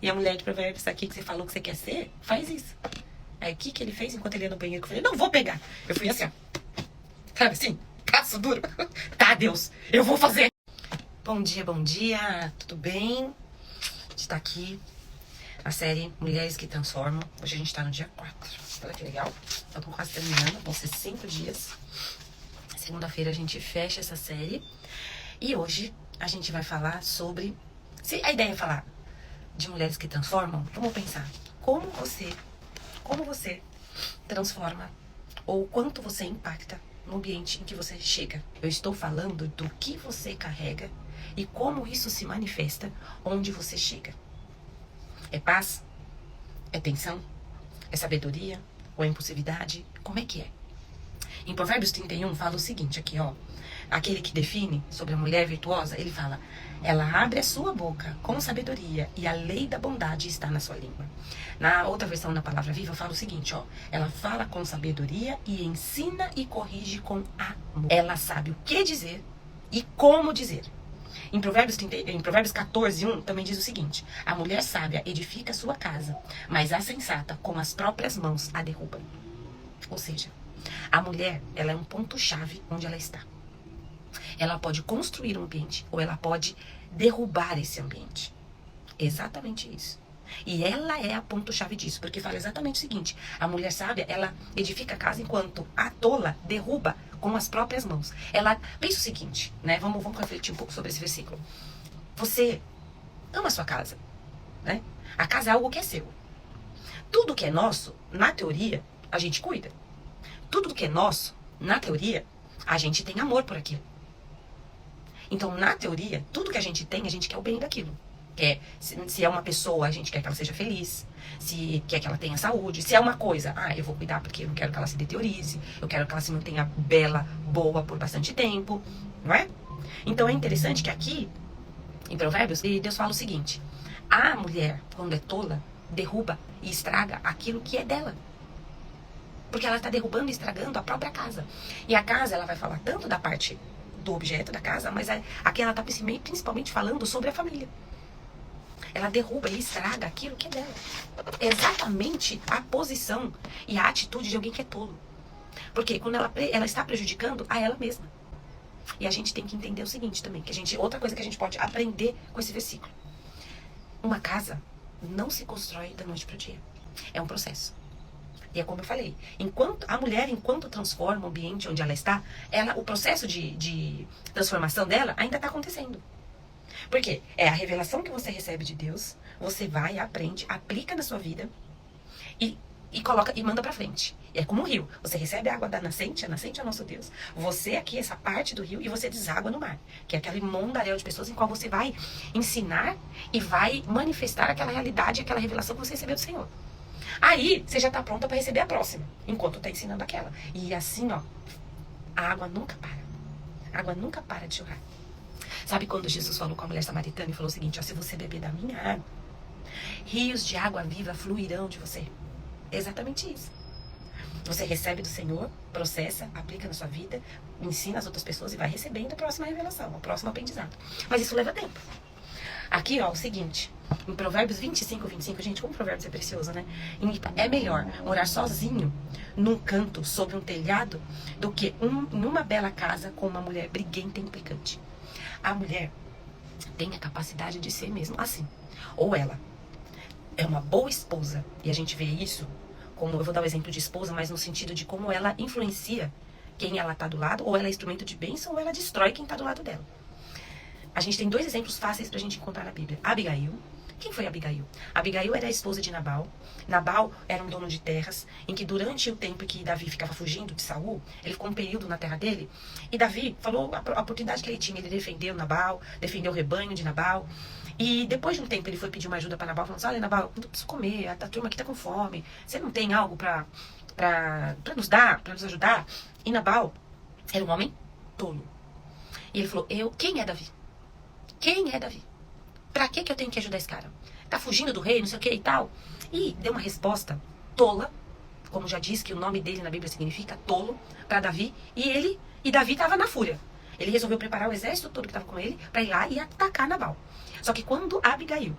E a mulher de Provérbios aqui que você falou que você quer ser, faz isso. Aí o que ele fez enquanto ele ia no banheiro? Eu falei, não, vou pegar. Eu fui assim, ó. Sabe assim? Passo duro. Tá, Deus, eu vou fazer. Bom dia, tudo bem? A gente tá aqui na série Mulheres que Transformam. Hoje a gente tá no dia 4. Olha que legal. Estamos quase terminando, vão ser 5 dias. Segunda-feira a gente fecha essa série. E hoje a gente vai falar sobre... Se a ideia é falar de mulheres que transformam, vamos pensar. Como você transforma ou quanto você impacta no ambiente em que você chega. Eu estou falando do que você carrega e como isso se manifesta onde você chega. É paz? É tensão? É sabedoria? Ou é impulsividade? Como é que é? Em Provérbios 31 fala o seguinte aqui, ó. Aquele que define sobre a mulher virtuosa, ele fala: ela abre a sua boca com sabedoria e a lei da bondade está na sua língua. Na outra versão, na Palavra Viva, fala o seguinte, ó. Ela fala com sabedoria e ensina e corrige com amor. Ela sabe o que dizer e como dizer. Em Provérbios 14, 1, também diz o seguinte: a mulher sábia edifica a sua casa, mas a sensata com as próprias mãos a derruba. Ou seja, a mulher, ela é um ponto-chave onde ela está. Ela pode construir um ambiente ou ela pode derrubar esse ambiente. Exatamente isso. E ela é a ponto-chave disso, porque fala exatamente o seguinte: a mulher sábia, ela edifica a casa enquanto a tola derruba com as próprias mãos. Ela pensa o seguinte, né? Vamos refletir um pouco sobre esse versículo. Você ama a sua casa, né? A casa é algo que é seu. Tudo que é nosso, na teoria, a gente cuida. Tudo que é nosso, na teoria, a gente tem amor por aquilo. Então, na teoria, tudo que a gente tem, a gente quer o bem daquilo. Se é uma pessoa, a gente quer que ela seja feliz. Se quer que ela tenha saúde. Se é uma coisa, eu vou cuidar porque eu não quero que ela se deteriorize. Eu quero que ela se mantenha bela, boa por bastante tempo. Não é? Então, é interessante que aqui, em Provérbios, Deus fala o seguinte: a mulher, quando é tola, derruba e estraga aquilo que é dela. Porque ela está derrubando e estragando a própria casa. E a casa, ela vai falar tanto da parte do objeto da casa, mas aqui ela está principalmente falando sobre a família. Ela derruba e estraga aquilo que é dela. Exatamente a posição e a atitude de alguém que é tolo. Porque quando ela está prejudicando a ela mesma. E a gente tem que entender o seguinte também, outra coisa que a gente pode aprender com esse versículo. Uma casa não se constrói da noite para o dia. É um processo. E é como eu falei, enquanto transforma o ambiente onde ela está, o processo de transformação dela ainda está acontecendo. Porque é a revelação que você recebe de Deus, você vai, aprende, aplica na sua vida e coloca e manda pra frente. E é como um rio. Você recebe a água da nascente, a nascente é o nosso Deus. Você aqui, essa parte do rio, e você deságua no mar. Que é aquele mundaréu de pessoas em qual você vai ensinar e vai manifestar aquela realidade, aquela revelação que você recebeu do Senhor. Aí, você já está pronta para receber a próxima, enquanto está ensinando aquela. E assim, ó, a água nunca para. A água nunca para de jorrar. Sabe quando Jesus falou com a mulher samaritana e falou o seguinte, ó: se você beber da minha água, rios de água viva fluirão de você. Exatamente isso. Você recebe do Senhor, processa, aplica na sua vida, ensina as outras pessoas e vai recebendo a próxima revelação, o próximo aprendizado. Mas isso leva tempo. Aqui, ó, o seguinte, em Provérbios 25, gente, como Provérbios é precioso, né? É melhor morar sozinho num canto, sob um telhado, do que numa bela casa com uma mulher briguenta e implicante. A mulher tem a capacidade de ser mesmo assim. Ou ela é uma boa esposa, e a gente vê isso como, eu vou dar o exemplo de esposa, mas no sentido de como ela influencia quem ela tá do lado, ou ela é instrumento de bênção, ou ela destrói quem tá do lado dela. A gente tem 2 exemplos fáceis pra gente encontrar na Bíblia. Abigail. Quem foi Abigail? Abigail era a esposa de Nabal. Nabal era um dono de terras, em que durante o tempo que Davi ficava fugindo de Saul, ele ficou um período na terra dele, e Davi falou a oportunidade que ele tinha, ele defendeu Nabal, defendeu o rebanho de Nabal, e depois de um tempo ele foi pedir uma ajuda para Nabal, falando assim: olha, Nabal, eu preciso comer, a turma aqui tá com fome, você não tem algo pra nos dar, pra nos ajudar? E Nabal era um homem tolo. E ele falou: quem é Davi? Quem é Davi? Pra que eu tenho que ajudar esse cara? Tá fugindo do rei, não sei o que e tal. E deu uma resposta tola, como já diz que o nome dele na Bíblia significa tolo, pra Davi. E Davi tava na fúria. Ele resolveu preparar o exército todo que tava com ele pra ir lá e atacar Nabal. Só que quando Abigail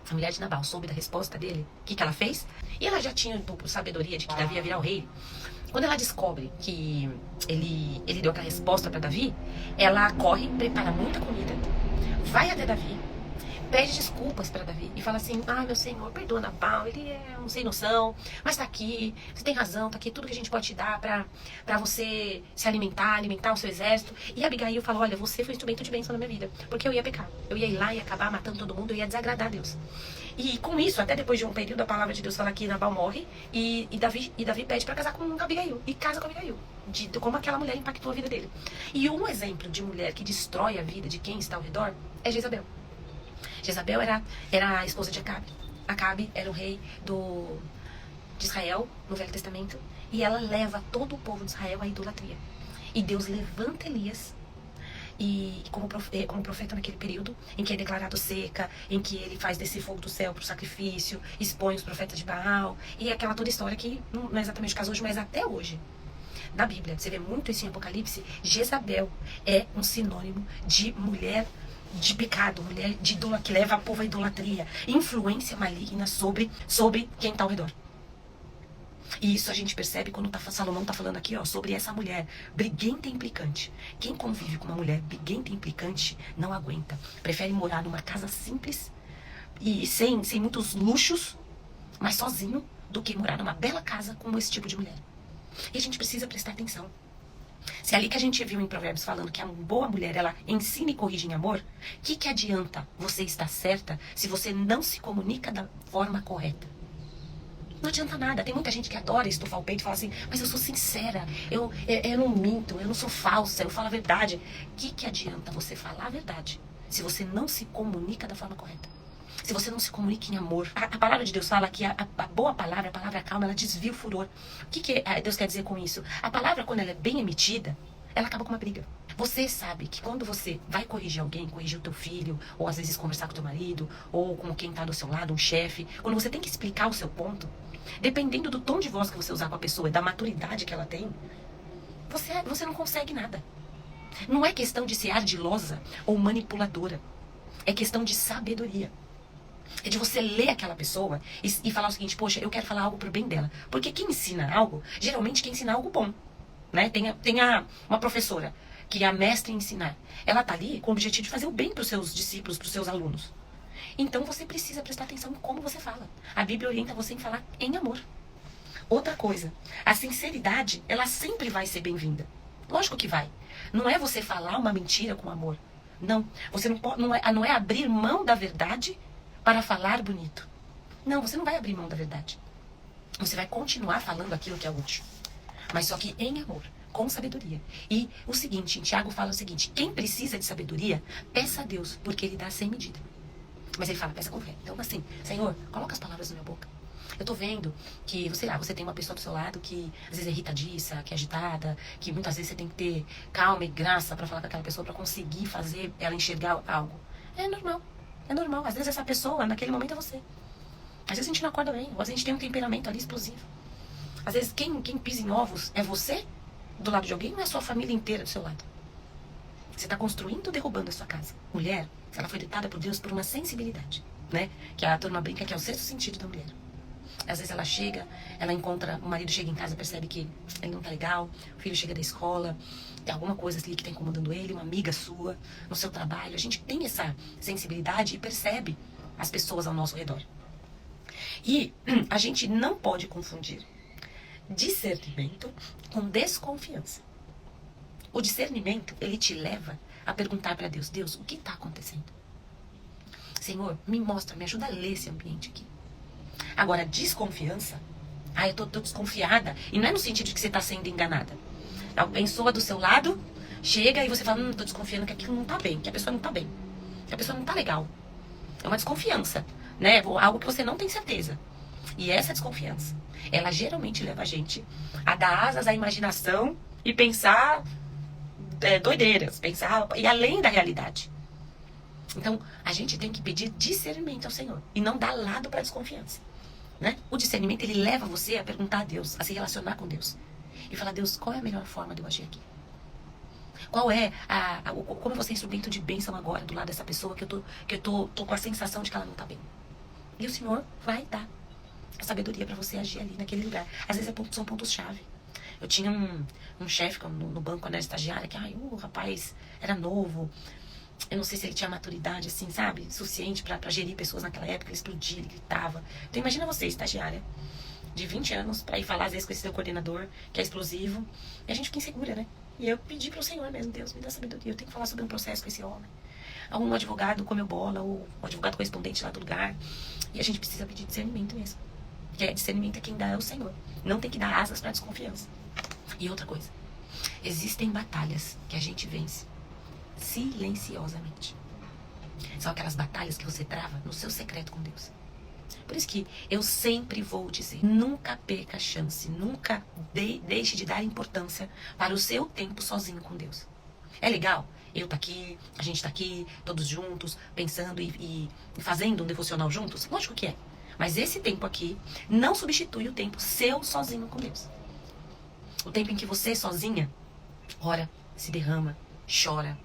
A mulher de Nabal soube da resposta dele. O que ela fez? E ela já tinha sabedoria de que Davi ia virar o rei. Quando ela descobre que ele deu aquela resposta para Davi, ela corre, prepara muita comida, vai até Davi, pede desculpas para Davi e fala assim: ah, meu senhor, perdoa Nabal, ele é um sem noção, mas tá aqui, você tem razão, tá aqui tudo que a gente pode te dar pra você se alimentar o seu exército. E Abigail fala: olha, você foi um instrumento de bênção na minha vida, porque eu ia pecar, eu ia ir lá e acabar matando todo mundo, eu ia desagradar a Deus. E com isso, até depois de um período, a palavra de Deus fala que Nabal morre e Davi pede pra casar com Abigail, e casa com Abigail, de como aquela mulher impactou a vida dele. E um exemplo de mulher que destrói a vida de quem está ao redor é Jezabel. Jezabel era a esposa de Acabe. Acabe era o rei de Israel, no Velho Testamento, e ela leva todo o povo de Israel à idolatria. E Deus levanta Elias e como profeta naquele período, em que é declarado seca, em que ele faz descer fogo do céu para o sacrifício, expõe os profetas de Baal, e aquela toda história que não é exatamente o caso hoje, mas até hoje. Na Bíblia, você vê muito isso em Apocalipse, Jezabel é um sinônimo de mulher de pecado, mulher que leva o povo à idolatria, influência maligna sobre quem está ao redor. E isso a gente percebe quando Salomão está falando aqui, ó, sobre essa mulher briguenta e implicante. Quem convive com uma mulher briguenta e implicante não aguenta. Prefere morar numa casa simples e sem muitos luxos, mas sozinho, do que morar numa bela casa com esse tipo de mulher. E a gente precisa prestar atenção. Se é ali que a gente viu em Provérbios falando que a boa mulher, ela ensina e corrige em amor, o que adianta você estar certa se você não se comunica da forma correta? Não adianta nada. Tem muita gente que adora estufar o peito e fala assim: mas eu sou sincera, eu não minto, eu não sou falsa, eu falo a verdade. O que adianta você falar a verdade se você não se comunica da forma correta? Se você não se comunica em amor. A palavra de Deus fala que a boa palavra, a palavra calma, ela desvia o furor. O que Deus quer dizer com isso? A palavra, quando ela é bem emitida, ela acaba com uma briga. Você sabe que quando você vai corrigir alguém, corrigir o teu filho, ou às vezes conversar com o teu marido, ou com quem está do seu lado, um chefe, quando você tem que explicar o seu ponto, dependendo do tom de voz que você usar com a pessoa e da maturidade que ela tem, você não consegue nada. Não é questão de ser ardilosa ou manipuladora. É questão de sabedoria. É de você ler aquela pessoa e falar o seguinte: poxa, eu quero falar algo pro bem dela. Porque quem ensina algo, geralmente quem ensina algo bom. Né? Tem uma professora que é a mestra em ensinar. Ela tá ali com o objetivo de fazer o bem pros seus discípulos, pros seus alunos. Então você precisa prestar atenção em como você fala. A Bíblia orienta você em falar em amor. Outra coisa, a sinceridade, ela sempre vai ser bem-vinda. Lógico que vai. Não é você falar uma mentira com amor. Não. Você não é abrir mão da verdade para falar bonito. Não, você não vai abrir mão da verdade. Você vai continuar falando aquilo que é útil. Mas só que em amor, com sabedoria. E o seguinte, em Tiago fala o seguinte: quem precisa de sabedoria, peça a Deus, porque Ele dá sem medida. Mas ele fala: peça com fé. Então assim, Senhor, coloca as palavras na minha boca. Eu tô vendo que, você tem uma pessoa do seu lado que às vezes é irritadiça, que é agitada, que muitas vezes você tem que ter calma e graça para falar com aquela pessoa, para conseguir fazer ela enxergar algo. É normal. É normal. Às vezes essa pessoa, naquele momento, é você. Às vezes a gente não acorda bem. Ou às vezes a gente tem um temperamento ali explosivo. Às vezes quem pisa em ovos é você do lado de alguém, ou é a sua família inteira do seu lado. Você está construindo ou derrubando a sua casa. Mulher, ela foi ditada por Deus por uma sensibilidade, né? Que a turma brinca que é o sexto sentido da mulher. Às vezes ela chega, ela encontra, o marido chega em casa, percebe que ele não tá legal, o filho chega da escola, tem alguma coisa ali que tá incomodando ele, uma amiga sua, no seu trabalho. A gente tem essa sensibilidade e percebe as pessoas ao nosso redor. E a gente não pode confundir discernimento com desconfiança. O discernimento, ele te leva a perguntar para Deus: Deus, o que está acontecendo? Senhor, me mostra, me ajuda a ler esse ambiente aqui. Agora, desconfiança, eu tô desconfiada, e não é no sentido de que você está sendo enganada. A pessoa do seu lado chega e você fala: tô desconfiando que aquilo não tá bem, que a pessoa não tá bem, que a pessoa não tá legal. É uma desconfiança, né? Algo que você não tem certeza. E essa desconfiança, ela geralmente leva a gente a dar asas à imaginação e pensar doideiras, pensar e além da realidade. Então, a gente tem que pedir discernimento ao Senhor e não dar lado para a desconfiança, né? O discernimento, ele leva você a perguntar a Deus, a se relacionar com Deus e falar: Deus, qual é a melhor forma de eu agir aqui? Qual é como eu vou ser instrumento de bênção agora do lado dessa pessoa que eu tô com a sensação de que ela não tá bem? E o Senhor vai dar a sabedoria para você agir ali naquele lugar. Às vezes são pontos-chave. Eu tinha um chefe no banco quando era estagiária, que o rapaz era novo. Eu não sei se ele tinha maturidade, assim, sabe? Suficiente pra gerir pessoas naquela época. Ele explodia, ele gritava. Então imagina você, estagiária, de 20 anos, pra ir falar às vezes com esse seu coordenador, que é explosivo. E a gente fica insegura, né? E eu pedi pro Senhor mesmo, Deus, me dá sabedoria. Eu tenho que falar sobre um processo com esse homem. Um advogado comeu bola, ou um advogado correspondente lá do lugar. E a gente precisa pedir discernimento mesmo. Que discernimento é quem dá é o Senhor. Não tem que dar asas pra desconfiança. E outra coisa, existem batalhas que a gente vence silenciosamente. São aquelas batalhas que você trava no seu secreto com Deus. Por isso que eu sempre vou dizer, nunca perca a chance, nunca deixe de dar importância para o seu tempo sozinho com Deus. É legal? Eu tá aqui, a gente tá aqui, todos juntos, pensando e fazendo um devocional juntos? Lógico que é. Mas esse tempo aqui não substitui o tempo seu sozinho com Deus. O tempo em que você sozinha ora, se derrama, chora,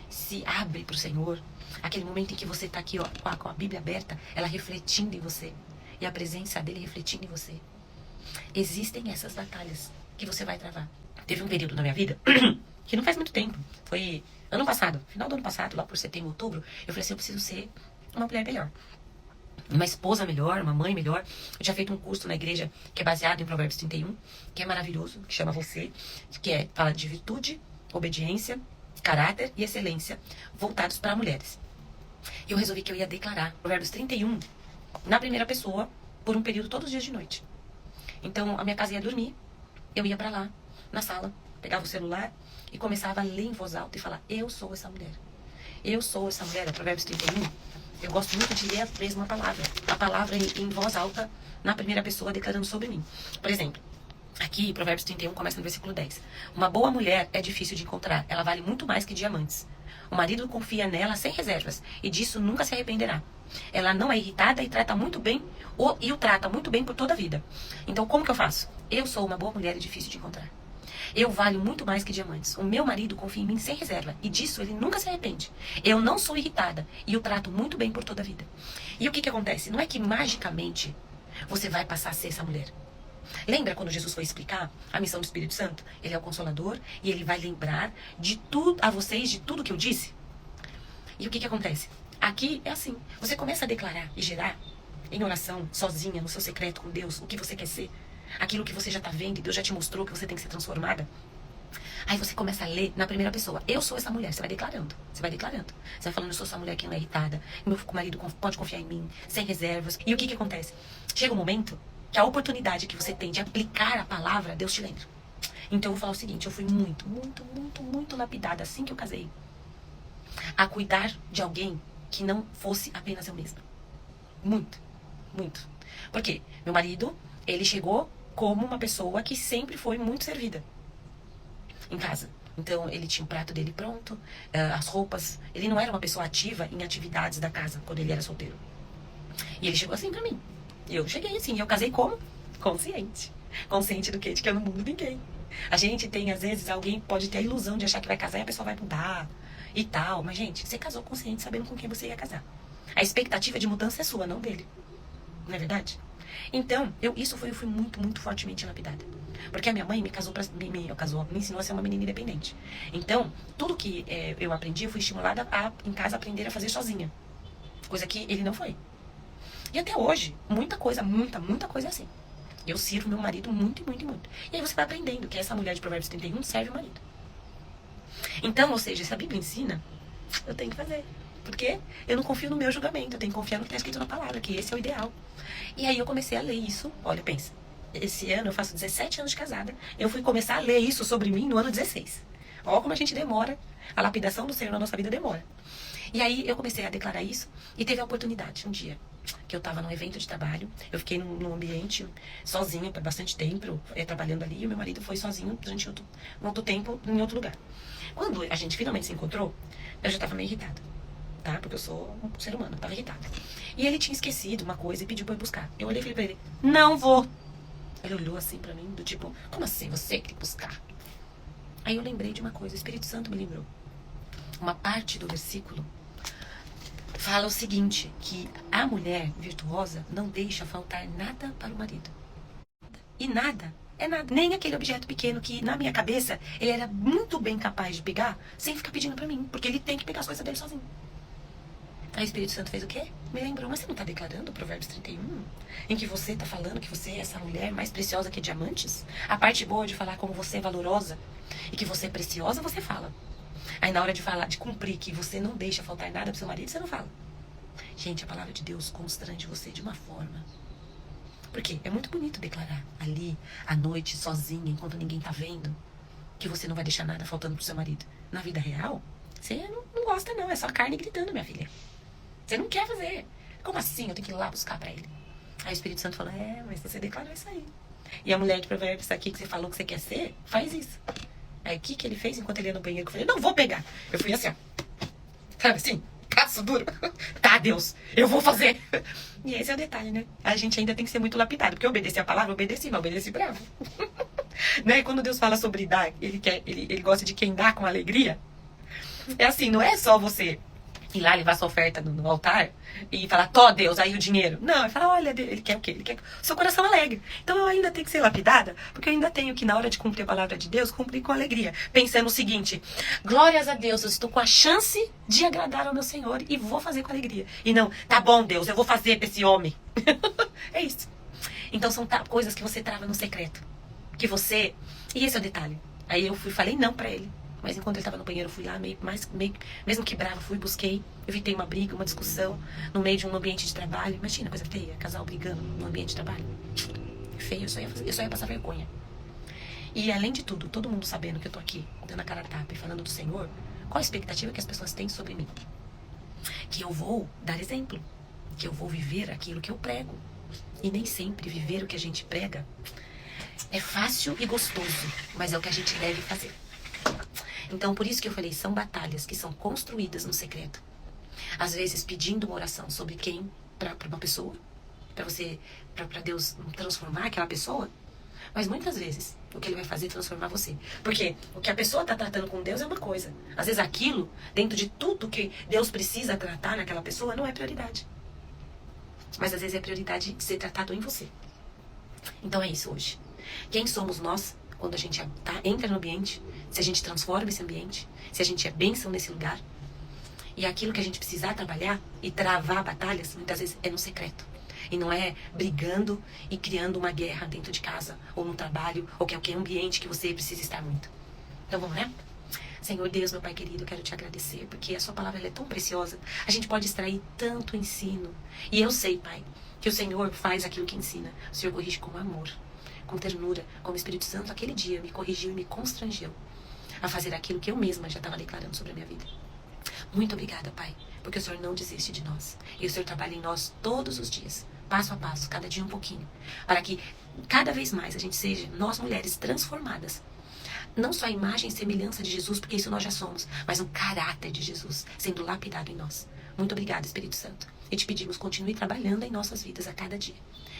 se abre para o Senhor. Aquele momento em que você está aqui com a Bíblia aberta, ela refletindo em você. E a presença dele refletindo em você. Existem essas batalhas que você vai travar. Teve um período na minha vida que não faz muito tempo. Foi ano passado, final do ano passado, lá por setembro, outubro. Eu falei assim, eu preciso ser uma mulher melhor. Uma esposa melhor, uma mãe melhor. Eu tinha feito um curso na igreja que é baseado em Provérbios 31, que é maravilhoso, que chama Você, que fala de virtude, obediência, caráter e excelência, voltados para mulheres. E eu resolvi que eu ia declarar Provérbios 31 na primeira pessoa, por um período todos os dias de noite. Então, a minha casa ia dormir, eu ia para lá, na sala, pegava o celular e começava a ler em voz alta e falar, eu sou essa mulher. Eu sou essa mulher, é Provérbios 31. Eu gosto muito de ler a mesma palavra. A palavra em voz alta, na primeira pessoa, declarando sobre mim. Por exemplo, aqui, Provérbios 31, começa no versículo 10. Uma boa mulher é difícil de encontrar. Ela vale muito mais que diamantes. O marido confia nela sem reservas. E disso nunca se arrependerá. Ela não é irritada e trata muito bem, e o trata muito bem por toda a vida. Então, como que eu faço? Eu sou uma boa mulher e difícil de encontrar. Eu valho muito mais que diamantes. O meu marido confia em mim sem reserva. E disso ele nunca se arrepende. Eu não sou irritada. E o trato muito bem por toda a vida. E o que acontece? Não é que magicamente você vai passar a ser essa mulher. Lembra quando Jesus foi explicar a missão do Espírito Santo? Ele é o Consolador. E ele vai lembrar de tudo a vocês, de tudo que eu disse. E o que acontece? Aqui é assim. Você começa a declarar e gerar em oração, sozinha, no seu secreto com Deus, o que você quer ser. Aquilo que você já está vendo e Deus já te mostrou que você tem que ser transformada. Aí você começa a ler na primeira pessoa. Eu sou essa mulher. Você vai declarando. Você vai declarando. Você vai falando, eu sou essa mulher que não é irritada. Meu marido pode confiar em mim, sem reservas. E o que acontece? Chega um momento que a oportunidade que você tem de aplicar a palavra, Deus te lembra. Então eu vou falar o seguinte, eu fui muito lapidada assim que eu casei. A cuidar de alguém que não fosse apenas eu mesma. Muito. Por quê? Meu marido, ele chegou como uma pessoa que sempre foi muito servida em casa. Então, ele tinha o prato dele pronto, as roupas. Ele não era uma pessoa ativa em atividades da casa, quando ele era solteiro. E ele chegou assim pra mim. Eu cheguei assim, eu casei como? Consciente. Consciente do quê? De que eu não mudo ninguém. A gente tem, às vezes, alguém pode ter a ilusão de achar que vai casar e a pessoa vai mudar e tal. Mas, gente, você casou consciente, sabendo com quem você ia casar. A expectativa de mudança é sua, não dele. Não é verdade? Então, eu fui muito fortemente lapidada. Porque a minha mãe me ensinou a ser uma menina independente. Então, tudo que eu aprendi, eu fui estimulada em casa, aprender a fazer sozinha. Coisa que ele não foi. E até hoje, muita coisa é assim. Eu sirvo meu marido muito. E aí você vai aprendendo que essa mulher de Provérbios 31 serve o marido. Então, ou seja, se a Bíblia ensina, eu tenho que fazer. Porque eu não confio no meu julgamento, eu tenho que confiar no que está escrito na palavra, que esse é o ideal. E aí eu comecei a ler isso. Olha, pensa, esse ano eu faço 17 anos de casada, eu fui começar a ler isso sobre mim no ano 16. Olha como a gente demora, a lapidação do Senhor na nossa vida demora. E aí eu comecei a declarar isso e teve a oportunidade um dia que eu estava num evento de trabalho, eu fiquei num ambiente sozinha por bastante tempo, trabalhando ali, e o meu marido foi sozinho durante outro tempo em outro lugar. Quando a gente finalmente se encontrou, eu já estava meio irritada. Tá? Porque eu sou um ser humano, eu tava irritada. E ele tinha esquecido uma coisa e pediu pra eu ir buscar. Eu olhei e falei pra ele, não vou. Ele olhou assim pra mim, do tipo, como assim você quer buscar? Aí eu lembrei de uma coisa, o Espírito Santo me lembrou. Uma parte do versículo fala o seguinte, que a mulher virtuosa não deixa faltar nada para o marido. E nada é nada. Nem aquele objeto pequeno que, na minha cabeça, ele era muito bem capaz de pegar sem ficar pedindo pra mim. Porque ele tem que pegar as coisas dele sozinho. Aí o Espírito Santo fez o quê? Me lembrou, mas você não tá declarando o Provérbios 31? Em que você tá falando que você é essa mulher mais preciosa que diamantes? A parte boa de falar como você é valorosa e que você é preciosa, você fala. Aí na hora de falar, de cumprir que você não deixa faltar nada pro seu marido, você não fala. Gente, a palavra de Deus constrange você de uma forma. Porque é muito bonito declarar ali, à noite, sozinha, enquanto ninguém tá vendo, que você não vai deixar nada faltando pro seu marido. Na vida real, você não gosta não, é só carne gritando, minha filha. Você não quer fazer. Como assim? Eu tenho que ir lá buscar pra ele. Aí o Espírito Santo falou, mas você declarou isso aí. E a mulher de Provérbios aqui que você falou que você quer ser, faz isso. Aí o que ele fez enquanto ele ia no banheiro? Eu falei, não vou pegar. Eu fui assim, ó. Sabe assim? Passo duro. Tá, Deus, eu vou fazer. E esse é o detalhe, né? A gente ainda tem que ser muito lapidado. Porque eu obedeci a palavra, eu obedeci, mas obedeci bravo. Né? E quando Deus fala sobre dar, ele gosta de quem dá com alegria. É assim, não é só você ir lá levar sua oferta no altar e falar, tó Deus, aí o dinheiro. Não, ele fala, olha, ele quer o quê? Ele quer o seu coração alegre. Então eu ainda tenho que ser lapidada, porque eu ainda tenho que, na hora de cumprir a palavra de Deus, cumprir com alegria. Pensando o seguinte, glórias a Deus, eu estou com a chance de agradar ao meu Senhor e vou fazer com alegria. E não, tá bom Deus, eu vou fazer pra esse homem. É isso. Então são coisas que você trava no secreto. Que você... E esse é o detalhe. Aí eu falei não pra ele. Mas enquanto ele estava no banheiro, eu fui lá, mesmo que brava, fui, busquei, evitei uma briga, uma discussão, no meio de um ambiente de trabalho. Imagina, coisa feia, casal brigando no ambiente de trabalho. Feio, eu só ia passar vergonha. E além de tudo, todo mundo sabendo que eu tô aqui, dando a cara a tapa e falando do Senhor, qual a expectativa que as pessoas têm sobre mim? Que eu vou dar exemplo, que eu vou viver aquilo que eu prego. E nem sempre viver o que a gente prega é fácil e gostoso, mas é o que a gente deve fazer. Então, por isso que eu falei, são batalhas que são construídas no secreto. Às vezes pedindo uma oração sobre quem, para uma pessoa, para Deus transformar aquela pessoa. Mas muitas vezes, o que ele vai fazer é transformar você. Porque o que a pessoa está tratando com Deus é uma coisa. Às vezes aquilo, dentro de tudo que Deus precisa tratar naquela pessoa, não é prioridade. Mas às vezes é prioridade de ser tratado em você. Então é isso hoje. Quem somos nós? Quando a gente entra no ambiente, se a gente transforma esse ambiente, se a gente é bênção nesse lugar. E aquilo que a gente precisar trabalhar e travar batalhas, muitas vezes é no secreto. E não é brigando e criando uma guerra dentro de casa, ou no trabalho, ou qualquer ambiente que você precisa estar muito. Então vamos lá? Senhor Deus, meu Pai querido, eu quero te agradecer, porque a sua palavra ela é tão preciosa. A gente pode extrair tanto ensino. E eu sei, Pai, que o Senhor faz aquilo que ensina. O Senhor corrige com amor, com ternura, como o Espírito Santo aquele dia me corrigiu e me constrangeu a fazer aquilo que eu mesma já estava declarando sobre a minha vida. Muito obrigada, Pai, porque o Senhor não desiste de nós. E o Senhor trabalha em nós todos os dias, passo a passo, cada dia um pouquinho, para que cada vez mais a gente seja, nós mulheres, transformadas. Não só a imagem e semelhança de Jesus, porque isso nós já somos, mas o caráter de Jesus sendo lapidado em nós. Muito obrigada, Espírito Santo. E te pedimos, continue trabalhando em nossas vidas a cada dia.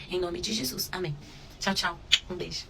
Em nome de Jesus. Amém. Tchau, tchau. Um beijo.